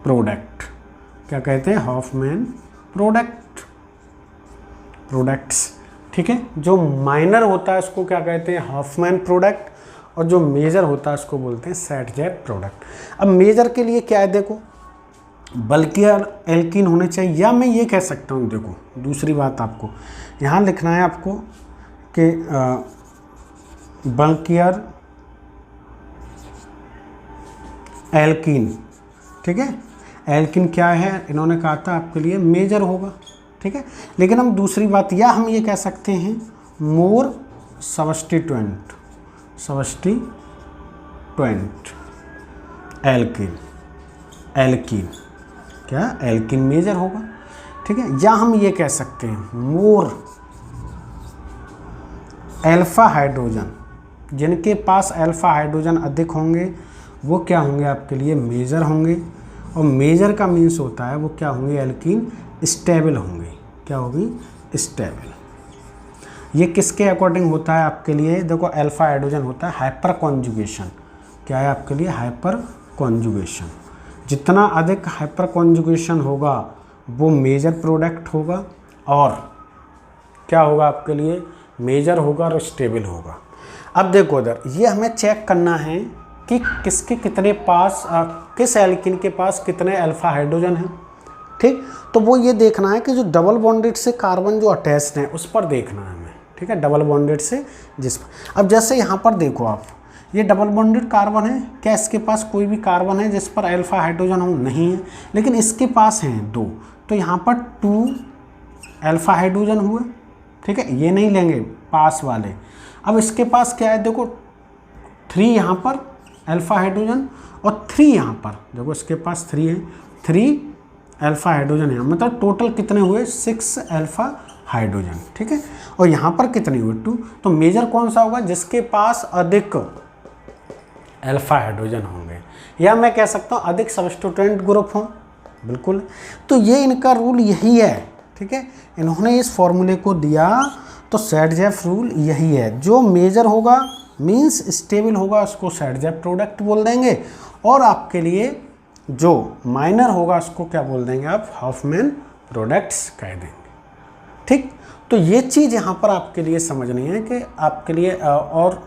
प्रोडक्ट। क्या कहते हैं? हॉफमैन प्रोडक्ट्स, ठीक है। जो माइनर होता है उसको क्या कहते हैं? हॉफमैन प्रोडक्ट, और जो मेजर होता है उसको बोलते हैं सेट-जेफ प्रोडक्ट। अब मेजर के लिए क्या है, देखो बल्कियर एल्कीन होने चाहिए, या मैं ये कह सकता हूँ, देखो दूसरी बात आपको यहाँ लिखना है आपको कि बल्कियर एल्कीन, ठीक है। एल्कीन क्या है, इन्होंने कहा था आपके लिए मेजर होगा, ठीक है। लेकिन हम दूसरी बात, या हम ये कह सकते हैं मोर सब्स्टिट्यूएंट एल्कीन क्या एल्कीन मेजर होगा, ठीक है। या हम ये कह सकते हैं मोर अल्फा हाइड्रोजन, जिनके पास अल्फा हाइड्रोजन अधिक होंगे वो क्या होंगे आपके लिए मेजर होंगे। और मेजर का मीन्स होता है वो क्या होंगे, एल्कीन स्टेबल होंगे। क्या होगी? स्टेबल। ये किसके अकॉर्डिंग होता है आपके लिए? देखो अल्फा हाइड्रोजन होता है हाइपर कॉन्जुगेशन। क्या है आपके लिए? Hyper conjugation. जितना अधिक हाइपर कॉन्जुगेशन होगा वो मेजर प्रोडक्ट होगा, और क्या होगा आपके लिए? मेजर होगा और स्टेबल होगा। अब देखो इधर, ये हमें चेक करना है कि किसके कितने पास किस एल्कीन के पास कितने अल्फा हाइड्रोजन हैं, ठीक। तो वो ये देखना है कि जो डबल बॉन्डेड से कार्बन जो अटैच्ड हैं उस पर देखना है हमें, ठीक है, डबल बॉन्डेड से जिस पर। अब जैसे यहाँ पर देखो आप, ये डबल बॉन्डेड कार्बन है, क्या इसके पास कोई भी कार्बन है जिस पर अल्फा हाइड्रोजन हो? नहीं है, लेकिन इसके पास हैं 2, तो यहाँ पर 2 अल्फा हाइड्रोजन हुए, ठीक है, ये नहीं लेंगे पास वाले। अब इसके पास क्या है, देखो 3 यहाँ पर अल्फा हाइड्रोजन और 3 यहाँ पर, देखो इसके पास 3 है, 3 अल्फा हाइड्रोजन है, मतलब टोटल कितने हुए? 6 अल्फा हाइड्रोजन, ठीक है। और यहाँ पर कितने हुए? 2। तो मेजर कौन सा होगा? जिसके पास अधिक अल्फा हाइड्रोजन होंगे, या मैं कह सकता हूँ अधिक सब्स्टिट्यूएंट ग्रुप हों, बिल्कुल। तो ये इनका रूल यही है, ठीक है। इन्होंने इस फॉर्मूले को दिया, तो सेट-जेफ रूल यही है। जो मेजर होगा मीन्स स्टेबल होगा उसको सेट-जेफ प्रोडक्ट बोल देंगे, और आपके लिए जो माइनर होगा उसको क्या बोल देंगे आप? हॉफमैन प्रोडक्ट्स कह देंगे, ठीक। तो ये चीज़ यहाँ पर आपके लिए समझनी है कि आपके लिए और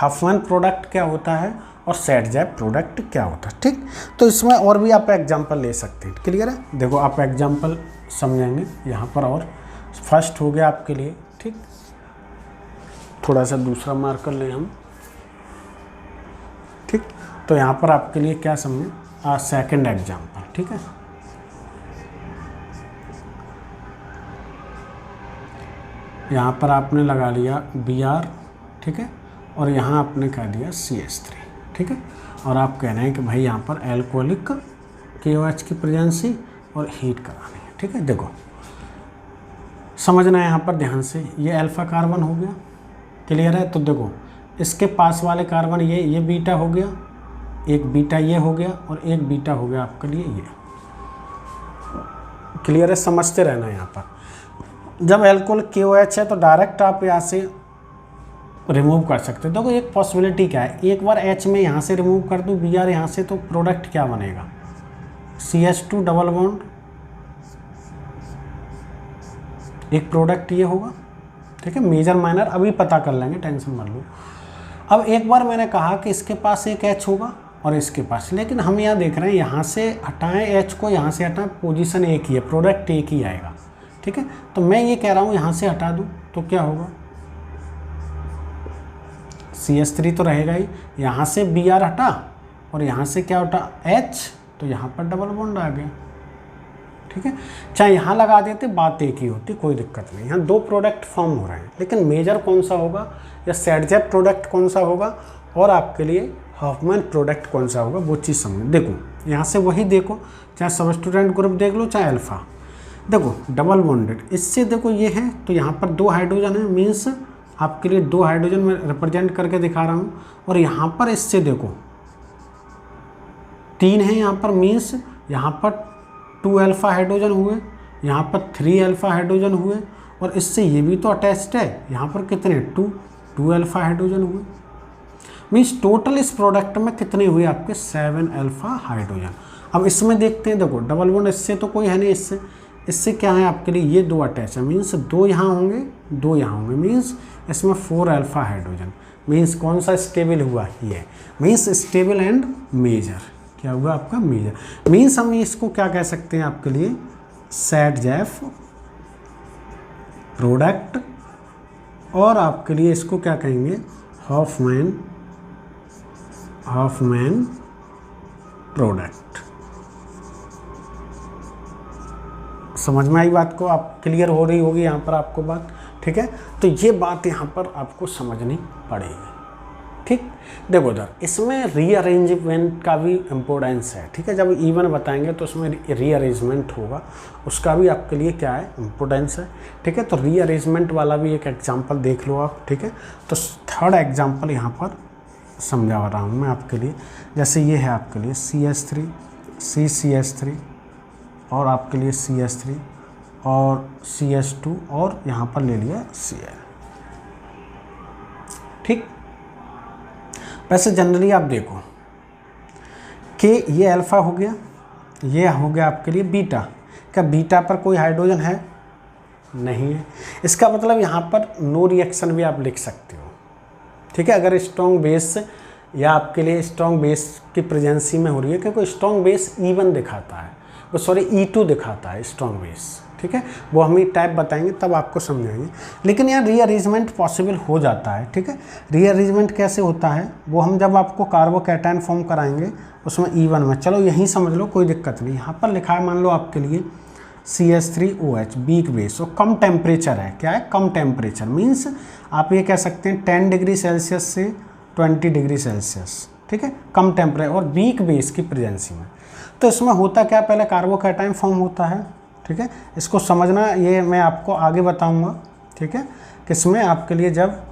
हॉफमैन प्रोडक्ट क्या होता है और सेट-जेफ प्रोडक्ट क्या होता है, ठीक। तो इसमें और भी आप एग्जांपल ले सकते हैं, क्लियर है। देखो आप एग्जांपल समझेंगे यहाँ पर, और फर्स्ट हो गया आपके लिए, ठीक। थोड़ा सा दूसरा मार्कर लें हम, ठीक। तो यहाँ पर आपके लिए क्या समझें, सेकंड एग्जांपल, ठीक है। यहाँ पर आपने लगा लिया Br, ठीक है, और यहाँ आपने कह दिया CH3, ठीक है। और आप कह रहे हैं कि भाई यहाँ पर एल्कोहलिक KOH की प्रेजेंसी और हीट करानी है, ठीक है। देखो समझना है यहाँ पर ध्यान से, ये अल्फा कार्बन हो गया, क्लियर है। तो देखो इसके पास वाले कार्बन ये बीटा हो गया, एक बीटा ये हो गया, और एक बीटा हो गया आपके लिए ये, क्लियर है। समझते रहना यहाँ पर। जब एल्कोहल KOH है तो डायरेक्ट आप यहाँ से रिमूव कर सकते हो। देखो एक पॉसिबिलिटी क्या है, एक बार H में यहाँ से रिमूव कर दूँ Br यहाँ से, तो प्रोडक्ट क्या बनेगा? CH2 डबल बॉन्ड, एक प्रोडक्ट ये होगा, ठीक है। मेजर माइनर अभी पता कर लेंगे, टेंशन मत लो। अब एक बार मैंने कहा कि इसके पास एक H होगा, और इसके पास, लेकिन हम यहाँ देख रहे हैं यहाँ से हटाएं H को, यहाँ से हटाएं, पोजीशन एक ही है, प्रोडक्ट एक ही आएगा, ठीक है। तो मैं ये कह रहा हूँ यहाँ से हटा दूँ तो क्या होगा, CH3 तो रहेगा ही, यहाँ से Br हटा और यहाँ से क्या हटा H, तो यहाँ पर डबल बॉन्ड आ गया, ठीक है। चाहे यहाँ लगा देते बात एक ही होती, कोई दिक्कत नहीं। यहाँ दो प्रोडक्ट फॉर्म हो रहे हैं, लेकिन मेजर कौन सा होगा या सेटजेप प्रोडक्ट कौन सा होगा और आपके लिए हॉफमैन प्रोडक्ट कौन सा होगा, वो चीज़ समझ। देखो यहाँ से वही देखो, चाहे सब स्टूडेंट ग्रुप देख लो चाहे अल्फ़ा, देखो डबल बॉन्डेड, इससे देखो ये है तो यहाँ पर 2 हाइड्रोजन है, मीन्स आपके लिए 2 हाइड्रोजन मैं रिप्रेजेंट करके दिखा रहा हूँ। और यहाँ पर इससे देखो 3 है यहाँ पर, मीन्स यहाँ पर 2 अल्फ़ा हाइड्रोजन हुए, यहाँ पर 3 अल्फ़ा हाइड्रोजन हुए, और इससे ये भी तो अटैच्ड है, यहाँ पर कितने 2 अल्फ़ा हाइड्रोजन हुए, मीन्स टोटल इस प्रोडक्ट में कितने हुए आपके 7 अल्फ़ा हाइड्रोजन। अब इसमें देखते हैं, देखो डबल बॉन्ड इससे तो कोई है नहीं, इससे क्या है आपके लिए ये 2 अटैच है, मीन्स 2 यहाँ होंगे 2 यहाँ होंगे, मीन्स इसमें 4 अल्फ़ा हाइड्रोजन। मीन्स कौन सा स्टेबल हुआ, ये मीन्स स्टेबल एंड मेजर, क्या हुआ आपका मेजर। मीन्स हम इसको क्या कह सकते हैं आपके लिए, सेटजेप प्रोडक्ट, और आपके लिए इसको क्या कहेंगे, हॉफमैन प्रोडक्ट। समझ में आई बात को, आप क्लियर हो रही होगी यहाँ पर आपको बात, ठीक है। तो ये बात यहाँ पर आपको समझनी पड़ेगी, ठीक। देखो उधर इसमें रीअरेंजमेंट का भी इम्पोर्टेंस है, ठीक है। जब इवन बताएंगे तो उसमें रीअरेंजमेंट होगा, उसका भी आपके लिए क्या है इम्पोर्टेंस है, ठीक है। तो रीअरेंजमेंट वाला भी एक एग्जांपल देख लो आप, ठीक है। तो थर्ड एग्जांपल यहाँ पर समझा रहा हूँ मैं आपके लिए। जैसे ये है आपके लिए CH3 CCH3 और आपके लिए CH3 और CH2 और यहाँ पर ले लिया Cl, ठीक। वैसे जनरली आप देखो कि ये अल्फ़ा हो गया, ये हो गया आपके लिए बीटा। क्या बीटा पर कोई हाइड्रोजन है, नहीं है। इसका मतलब यहाँ पर नो रिएक्शन भी आप लिख सकते हो, ठीक है। अगर स्ट्रॉन्ग बेस या आपके लिए स्ट्रॉन्ग बेस की प्रेजेंसी में हो रही है, क्योंकि स्ट्रॉन्ग बेस E1 दिखाता है, वो सॉरी E2 दिखाता है स्ट्रॉन्ग बेस, ठीक है। वो हम ही टाइप बताएंगे तब आपको समझाएंगे। लेकिन यहाँ रीअरेंजमेंट पॉसिबल हो जाता है, ठीक है। रीअरेंजमेंट कैसे होता है, वो हम जब आपको कार्बोकैटायन फॉर्म कराएंगे उसमें E1 में, चलो यहीं समझ लो कोई दिक्कत नहीं। यहाँ पर लिखा है मान लो आपके लिए CH3OH वीक बेस, और कम टेम्परेचर है, क्या है कम टेम्परेचर, मीन्स आप ये कह सकते हैं 10 डिग्री सेल्सियस से 20 डिग्री सेल्सियस, ठीक है, कम टेम्परेचर और वीक बेस की प्रेजेंसी में। तो इसमें होता क्या, पहले कार्बोकैटायन फॉर्म होता है, ठीक है। इसको समझना, ये मैं आपको आगे बताऊंगा, ठीक है, किसमें आपके लिए जब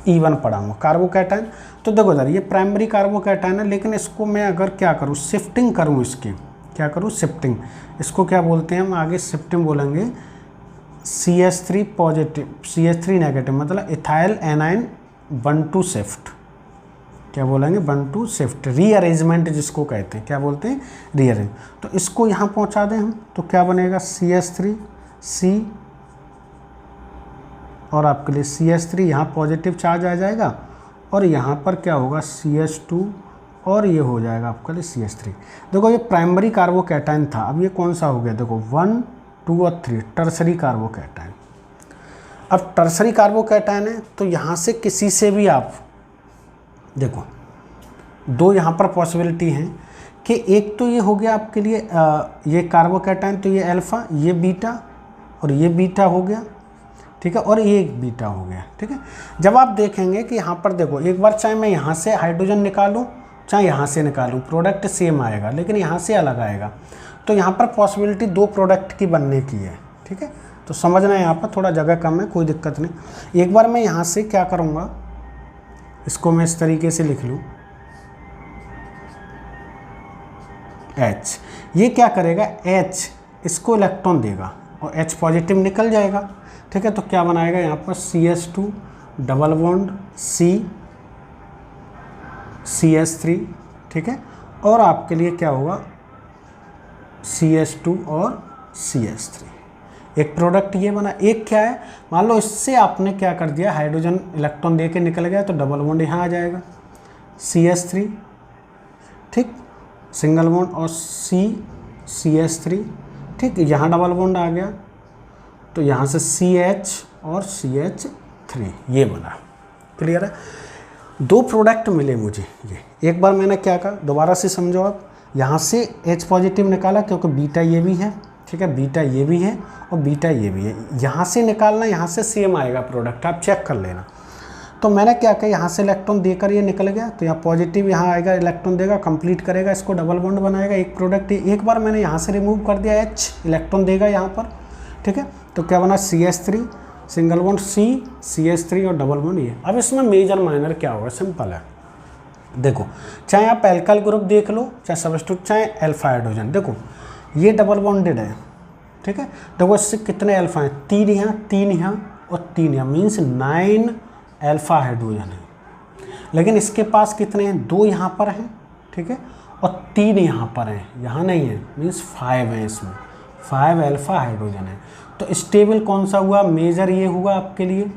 E1 पढ़ाऊंगा कार्बोकैटायन। तो देखो इधर ये प्राइमरी कार्बोकैटायन है, लेकिन इसको मैं अगर क्या करूँ, शिफ्टिंग करूँ, इसकी क्या करूँ शिफ्टिंग, इसको क्या बोलते हैं हम आगे शिफ्टिंग बोलेंगे, CH3 पॉजिटिव CH3 नेगेटिव, मतलब इथाइल एनाइन 1 शिफ्ट, क्या बोलेंगे 1 शिफ्ट, रीअरेंजमेंट जिसको कहते हैं, क्या बोलते हैं रीअरेंज। तो इसको यहाँ पहुँचा दें हम, तो क्या बनेगा CH3C, और आपके लिए CH3 यहाँ पॉजिटिव चार्ज आ जाएगा, और यहाँ पर क्या होगा CH2, और ये हो जाएगा आपके लिए CH3। देखो ये प्राइमरी कार्बोकैटायन था, अब ये कौन सा हो गया, देखो 1, 2 और 3 टर्सरी कार्बोकैटायन। अब टर्सरी कार्बोकैटायन है तो यहाँ से किसी से भी आप देखो, 2 यहाँ पर पॉसिबिलिटी हैं कि एक तो ये हो गया आपके लिए ये कार्बोकैटायन, तो ये अल्फ़ा, ये बीटा, और ये बीटा हो गया, ठीक है, और ये एक बीटा हो गया, ठीक है। जब आप देखेंगे कि यहाँ पर देखो, एक बार चाहे मैं यहाँ से हाइड्रोजन निकालूँ चाहे यहाँ से निकालूँ, प्रोडक्ट सेम आएगा, लेकिन यहाँ से अलग आएगा। तो यहाँ पर पॉसिबिलिटी 2 प्रोडक्ट की बनने की है, ठीक है। तो समझना है यहाँ पर थोड़ा जगह कम है, कोई दिक्कत नहीं। एक बार मैं यहाँ से क्या करूँगा, इसको मैं इस तरीके से लिख लूँ H, ये क्या करेगा H इसको इलेक्ट्रॉन देगा और H पॉजिटिव निकल जाएगा, ठीक है। तो क्या बनाएगा यहाँ पर CH2 डबल बॉन्ड CH3, ठीक है, और आपके लिए क्या होगा CH2 और CH3, एक प्रोडक्ट ये बना। एक क्या है, मान लो इससे आपने क्या कर दिया, हाइड्रोजन इलेक्ट्रॉन दे के निकल गया, तो डबल बॉन्ड यहाँ आ जाएगा CH3 ठीक, सिंगल बॉन्ड और CH3, ठीक, यहाँ डबल बॉन्ड आ गया तो यहाँ से CH और CH3 ये बना। क्लियर है? 2 प्रोडक्ट मिले मुझे। ये एक बार मैंने क्या कहा, दोबारा से समझो आप, यहाँ से H पॉजिटिव निकाला क्योंकि बीटा ये भी है, ठीक है, बीटा ये भी है और बीटा ये भी है, यहाँ से निकालना, यहाँ से सेम आएगा प्रोडक्ट, आप चेक कर लेना। तो मैंने क्या किया, यहाँ से इलेक्ट्रॉन देकर ये निकल गया तो यहाँ पॉजिटिव यहाँ आएगा, इलेक्ट्रॉन देगा, कंप्लीट करेगा, इसको डबल बॉन्ड बनाएगा, एक प्रोडक्ट। एक बार मैंने यहाँ से रिमूव कर दिया H, इलेक्ट्रॉन देगा यहाँ पर, ठीक है, तो क्या बना CH3, सिंगल बॉन्ड CH3 और डबल बॉन्ड ये। अब इसमें मेजर माइनर क्या होगा, सिंपल है, देखो, चाहे आप एल्काइल ग्रुप देख लो, चाहे सब्स्टिट्यूट, चाहे अल्फा हाइड्रोजन, देखो ये डबल बॉन्डेड है, ठीक है, देखो इससे कितने अल्फा हैं, 3 यहाँ, 3 यहाँ और 3 यहाँ, मीन्स 9 अल्फा हाइड्रोजन है। लेकिन इसके पास कितने हैं, 2 यहाँ पर हैं, ठीक है, और 3 यहाँ पर हैं, यहाँ नहीं है, मीन्स 5 हैं, इसमें 5 अल्फा हाइड्रोजन है। तो स्टेबल कौन सा हुआ, मेजर ये हुआ आपके लिए,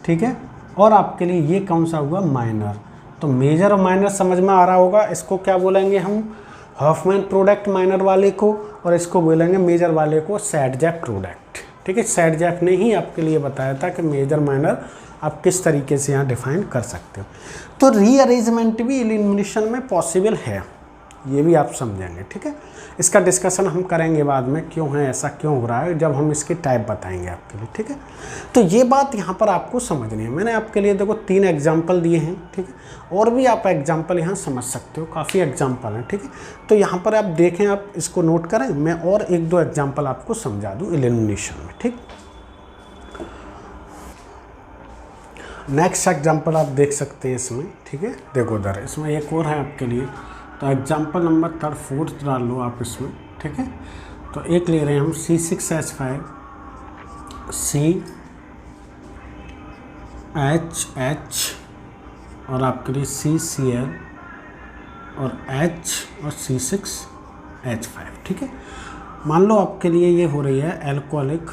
ठीक है, और आपके लिए ये कौन सा हुआ, माइनर। तो मेजर और माइनर समझ में आ रहा होगा, इसको क्या बोलेंगे हम, हॉफमैन प्रोडक्ट माइनर वाले को, और इसको बोलेंगे मेजर वाले को सैडजैक प्रोडक्ट, ठीक है। सैडजैक ने ही आपके लिए बताया था कि मेजर माइनर आप किस तरीके से यहाँ डिफाइन कर सकते हो। तो रीअरेंजमेंट भी एलिमिनेशन में पॉसिबल है, ये भी आप समझेंगे, ठीक है। इसका डिस्कशन हम करेंगे बाद में, क्यों है ऐसा, क्यों हो रहा है, जब हम इसके टाइप बताएंगे आपके लिए, ठीक है। तो ये बात यहाँ पर आपको समझनी है। मैंने आपके लिए देखो 3 एग्जाम्पल दिए हैं, ठीक है, और भी आप एग्जाम्पल यहाँ समझ सकते हो, काफ़ी एग्जाम्पल हैं, ठीक है। तो यहाँ पर आप देखें, आप इसको नोट करें, मैं और 1-2 एग्जाम्पल आपको समझा दूँ एलिमिनेशन में, ठीक। नेक्स्ट एग्जाम्पल आप देख सकते हैं इसमें, ठीक है, देखो उधर इसमें एक और है आपके लिए। तो एग्जाम्पल नंबर 4 डाल लो आप इसमें, ठीक है। तो एक ले रहे हैं हम C6H5 CHH और आपके लिए CCl और H और C6H5, ठीक है। मान लो आपके लिए ये हो रही है एल्कोहलिक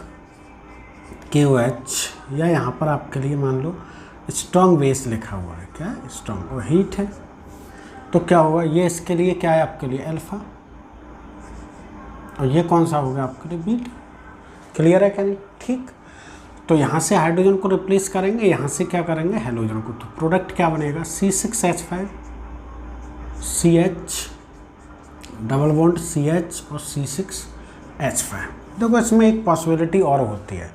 KOH, या यहाँ पर आपके लिए मान लो स्ट्रॉन्ग बेस लिखा हुआ है, क्या स्ट्रॉन्ग, और हीट है। तो क्या होगा, ये इसके लिए क्या है आपके लिए अल्फा, और ये कौन सा होगा आपके लिए बीटा। क्लियर है क्या नहीं, ठीक। तो यहाँ से हाइड्रोजन को रिप्लेस करेंगे, यहाँ से क्या करेंगे, हेलोजन को। तो प्रोडक्ट क्या बनेगा, C6H5 CH double bond CH और C6H5। देखो इसमें एक पॉसिबिलिटी और होती है,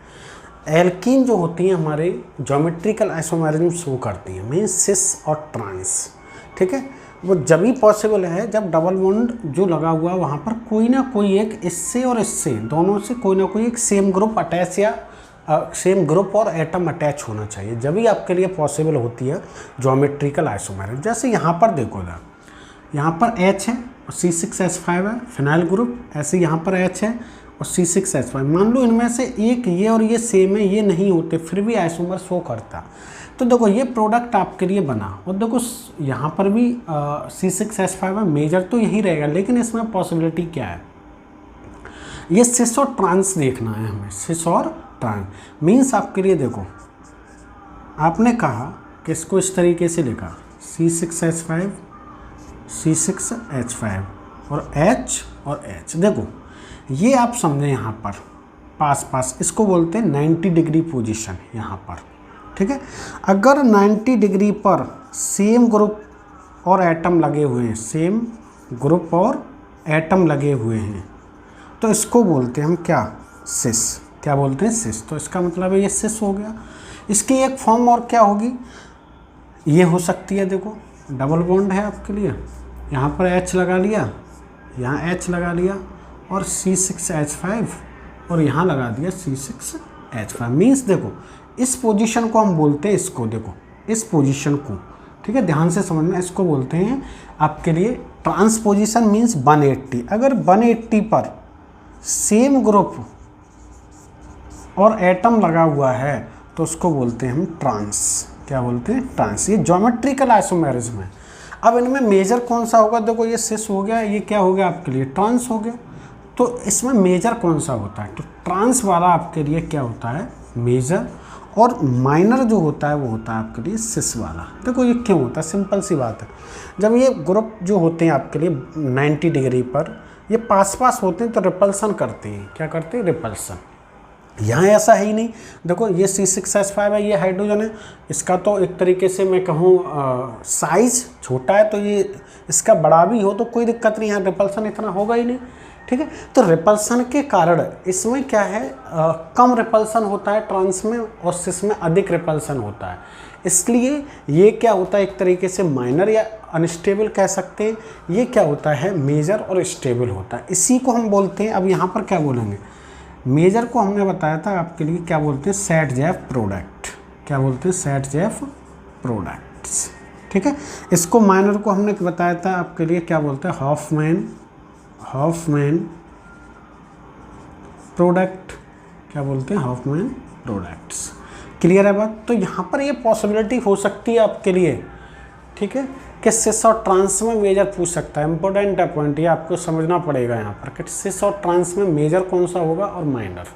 एल्कीन जो होती हैं हमारे ज्योमेट्रिकल आइसोमेरिज्म शो करती हैं, मीन्स सिस और ट्रांस, ठीक है। वो जब ही पॉसिबल है जब डबल बॉन्ड जो लगा हुआ है वहाँ पर कोई ना कोई एक, इससे और इससे दोनों से कोई ना कोई एक सेम ग्रुप अटैच या सेम ग्रुप और एटम अटैच होना चाहिए, जब भी आपके लिए पॉसिबल होती है ज्योमेट्रिकल आइसोमेरिज्म। जैसे यहाँ पर देखो ना, यहाँ पर H है और C6H5 है फिनाइल ग्रुप, ऐसे यहाँ पर H है और C6H5। मान लो इनमें से एक ये और ये सेम है, ये नहीं होते, फिर भी आइसोमर शो करता। तो देखो ये प्रोडक्ट आपके लिए बना, और देखो यहाँ पर भी C6H5 है, मेजर तो यही रहेगा, लेकिन इसमें पॉसिबिलिटी क्या है, ये सिस और ट्रांस देखना है हमें, सिस और ट्रांस। मीन्स आपके लिए देखो, आपने कहा कि इसको इस तरीके से लिखा C6H5 C6H5 और H और H। देखो ये आप समझें, यहाँ पर पास पास इसको बोलते हैं 90 डिग्री पोजीशन यहाँ पर, ठीक है। अगर 90 डिग्री पर सेम ग्रुप और एटम लगे हुए हैं, सेम ग्रुप और एटम लगे हुए हैं, तो इसको बोलते हैं हम क्या, सिस। क्या बोलते हैं, सिस। तो इसका मतलब है ये सिस हो गया। इसकी एक फॉर्म और क्या होगी, ये हो सकती है, देखो डबल बॉन्ड है आपके लिए, यहाँ पर H लगा लिया, यहाँ H लगा लिया और C6H5 और यहाँ लगा दिया C6H5। मीन्स देखो इस पोजीशन को हम बोलते हैं, इसको देखो इस पोजीशन को, ठीक है, ध्यान से समझना, इसको बोलते हैं आपके लिए ट्रांस पोजीशन। मीन्स 180, अगर 180 पर सेम ग्रुप और एटम लगा हुआ है तो उसको बोलते हैं हम ट्रांस। क्या बोलते हैं, ट्रांस। ये ज्योमेट्रिकल आइसोमेरिज्म है। अब इनमें मेजर कौन सा होगा, देखो ये सिस हो गया, ये क्या हो गया आपके लिए, ट्रांस हो गया। तो इसमें मेजर कौन सा होता है, तो ट्रांस वाला आपके लिए क्या होता है, मेजर, और माइनर जो होता है वो होता है आपके लिए सिस वाला। देखो ये क्यों होता है, सिंपल सी बात है। जब ये ग्रुप जो होते हैं आपके लिए 90 डिग्री पर ये पास पास होते हैं तो रिपल्सन करते हैं। क्या करते हैं? रिपल्सन। यहाँ ऐसा है ही नहीं। देखो ये C6H5 है, ये हाइड्रोजन है, इसका तो एक तरीके से मैं कहूँ साइज छोटा है, तो ये इसका बड़ा भी हो तो कोई दिक्कत नहीं, यहाँ रिपल्सन इतना होगा ही नहीं। ठीक है, तो रिपल्सन के कारण इसमें क्या है, कम रिपल्सन होता है ट्रांस में, और सिस में अधिक रिपल्सन होता है। इसलिए ये क्या होता है, एक तरीके से माइनर या अनस्टेबल कह सकते हैं। ये क्या होता है, मेजर और स्टेबल होता है, इसी को हम बोलते हैं। अब यहाँ पर क्या बोलेंगे, मेजर को हमने बताया था आपके लिए क्या बोलते हैं, सेट-जेफ प्रोडक्ट। क्या बोलते हैं? Set-Jeff products. ठीक है, इसको माइनर को हमने बताया था आपके लिए क्या बोलते हैं, हॉफमैन प्रोडक्ट। क्या बोलते हैं? Hoffmann products. क्लियर है बात? तो यहाँ पर ये पॉसिबिलिटी हो सकती है आपके लिए, ठीक है, कि सिस और ट्रांस में मेजर पूछ सकता है। इंपॉर्टेंट है पॉइंट, ये आपको समझना पड़ेगा यहाँ पर कि सिस और ट्रांस में मेजर कौन सा होगा और माइनर।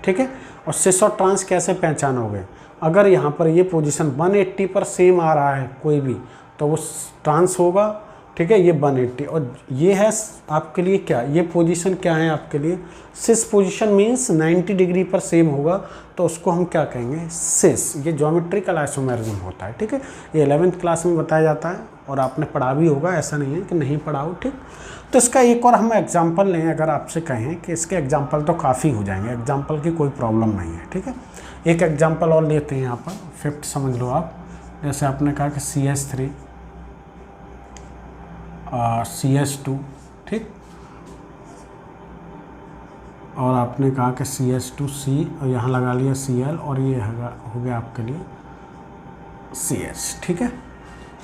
ठीक है, और सिस और ट्रांस कैसे पहचानोगे? अगर यहाँ पर ये पोजीशन 180 पर सेम आ रहा है कोई भी, तो वो ट्रांस होगा। ठीक है, ये 180, और ये है आपके लिए क्या, ये पोजीशन क्या है आपके लिए, सिस पोजीशन मींस 90 डिग्री पर सेम होगा, तो उसको हम क्या कहेंगे, सिस। ये ज्योमेट्रिकल आइसोमेरिज्म होता है। ठीक है, ये 11th क्लास में बताया जाता है और आपने पढ़ा भी होगा, ऐसा नहीं है कि नहीं पढ़ा हो। ठीक, तो इसका एक और हम एग्जाम्पल लें, अगर आपसे कहें कि इसके एग्जाम्पल तो काफ़ी हो जाएंगे, एग्जाम्पल की कोई प्रॉब्लम नहीं है। ठीक है, एक एग्जाम्पल और लेते हैं यहाँ पर, 5th समझ लो आप। जैसे आपने कहा कि CH3 CH2, ठीक, और आपने कहा कि CH2C, और यहाँ लगा लिया Cl, और ये हो गया आपके लिए CH। ठीक है,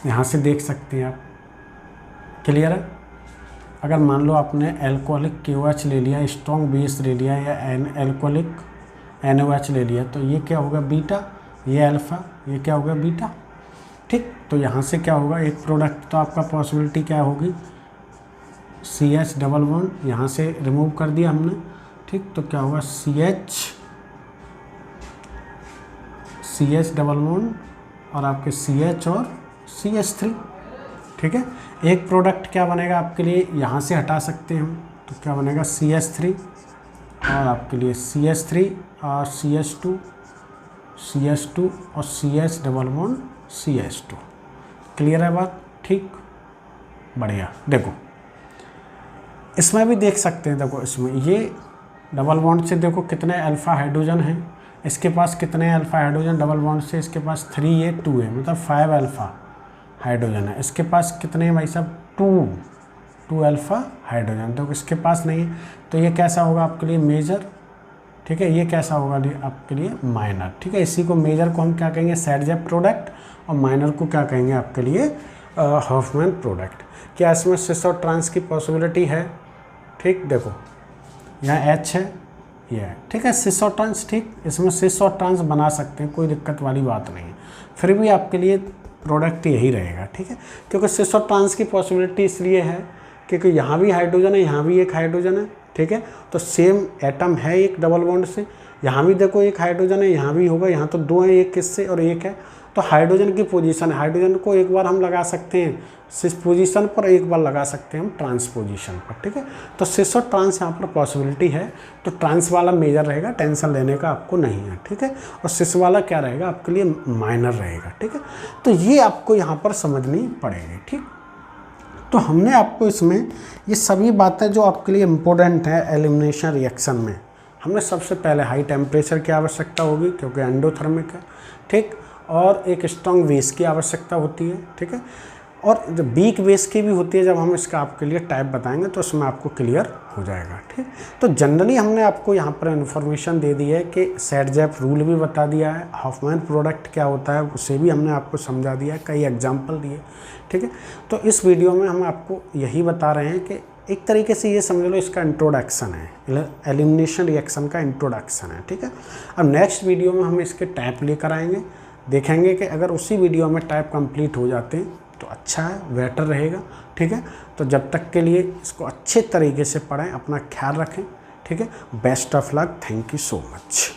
यहाँ से देख सकते हैं आप। क्लियर है? अगर मान लो आपने एल्कोहलिक KOH ले लिया, स्ट्रॉन्ग बेस ले लिया, या एल्कोहलिक NOH ले लिया, तो ये क्या होगा, बीटा, ये अल्फ़ा, ये क्या होगा, बीटा। ठीक, तो यहाँ से क्या होगा, एक प्रोडक्ट तो आपका पॉसिबिलिटी क्या होगी, CH डबल बॉन्ड, यहाँ से रिमूव कर दिया हमने। ठीक, तो क्या होगा, CH डबल बॉन्ड, और आपके CH और CH3। ठीक है, एक प्रोडक्ट क्या बनेगा आपके लिए, यहाँ से हटा सकते हैं हम, तो क्या बनेगा, CH3, और आपके लिए CH3 और CH2 और CH double bond CH2। Clear है बात? ठीक, बढ़िया। देखो इसमें भी देख सकते हैं, देखो इसमें ये डबल बॉन्ड से देखो कितने अल्फ़ा हाइड्रोजन हैं, इसके पास कितने अल्फ़ा हाइड्रोजन डबल बॉन्ड से, इसके पास 3 है 2 है, मतलब 5 अल्फ़ा हाइड्रोजन है। इसके पास कितने हैं भाई साहब, 2 अल्फ़ा हाइड्रोजन, तो इसके पास नहीं है, तो ये कैसा होगा आपके लिए, मेजर। ठीक है, ये कैसा होगा आपके लिए, माइनर। ठीक है, इसी को मेजर को हम क्या कहेंगे, सेट-जेफ प्रोडक्ट, और माइनर को क्या कहेंगे आपके लिए, हॉफमैन प्रोडक्ट। क्या इसमें सिस और ट्रांस की पॉसिबिलिटी है? ठीक, देखो यहाँ H है, ये है। ठीक है, सिस और ट्रांस, ठीक, इसमें सिस और ट्रांस बना सकते हैं, कोई दिक्कत वाली बात नहीं है। फिर भी आपके लिए प्रोडक्ट यही रहेगा। ठीक है, क्योंकि सिस और ट्रांस की पॉसिबिलिटी इसलिए है क्योंकि यहाँ भी हाइड्रोजन है, यहाँ भी एक हाइड्रोजन है। ठीक है, तो सेम एटम है एक डबल बॉन्ड से, यहाँ भी देखो एक हाइड्रोजन है, यहाँ भी होगा, यहाँ तो 2 है, एक किससे और एक है, तो हाइड्रोजन की पोजीशन है, हाइड्रोजन को एक बार हम लगा सकते हैं सिस पोजीशन पर, एक बार लगा सकते हैं हम ट्रांस पोजीशन पर। ठीक है, तो सिस और ट्रांस यहाँ पर पॉसिबिलिटी है, तो ट्रांस वाला मेजर रहेगा, टेंशन लेने का आपको नहीं है। ठीक है, और सिस वाला क्या रहेगा आपके लिए, माइनर रहेगा। ठीक है, तो ये आपको यहाँ पर समझनी पड़ेगी। ठीक, तो हमने आपको इसमें ये सभी बातें जो आपके लिए इम्पोर्टेंट है एलिमिनेशन रिएक्शन में, हमने सबसे पहले हाई टेम्परेचर की आवश्यकता होगी क्योंकि एंडोथर्मिक है। ठीक, और एक स्ट्रॉन्ग बेस की आवश्यकता होती है। ठीक है, और जब वीक बेस की भी होती है, जब हम इसका आपके लिए टाइप बताएंगे तो उसमें आपको क्लियर हो जाएगा। ठीक, तो जनरली हमने आपको यहाँ पर इन्फॉर्मेशन दे दी है कि सेट-जेफ रूल भी बता दिया है, हॉफमैन प्रोडक्ट क्या होता है उसे भी हमने आपको समझा दिया है, कई एग्जाम्पल दिए। ठीक है, तो इस वीडियो में हम आपको यही बता रहे हैं कि एक तरीके से ये समझ लो इसका इंट्रोडक्शन है, एलिमिनेशन रिएक्शन का इंट्रोडक्शन है। ठीक है, अब नेक्स्ट वीडियो में हम इसके टाइप लेकर आएंगे, देखेंगे कि अगर उसी वीडियो में टाइप कंप्लीट हो जाते हैं तो अच्छा है, बेटर रहेगा। ठीक है, तो जब तक के लिए इसको अच्छे तरीके से पढ़ें, अपना ख्याल रखें। ठीक है, best of luck, thank you so much.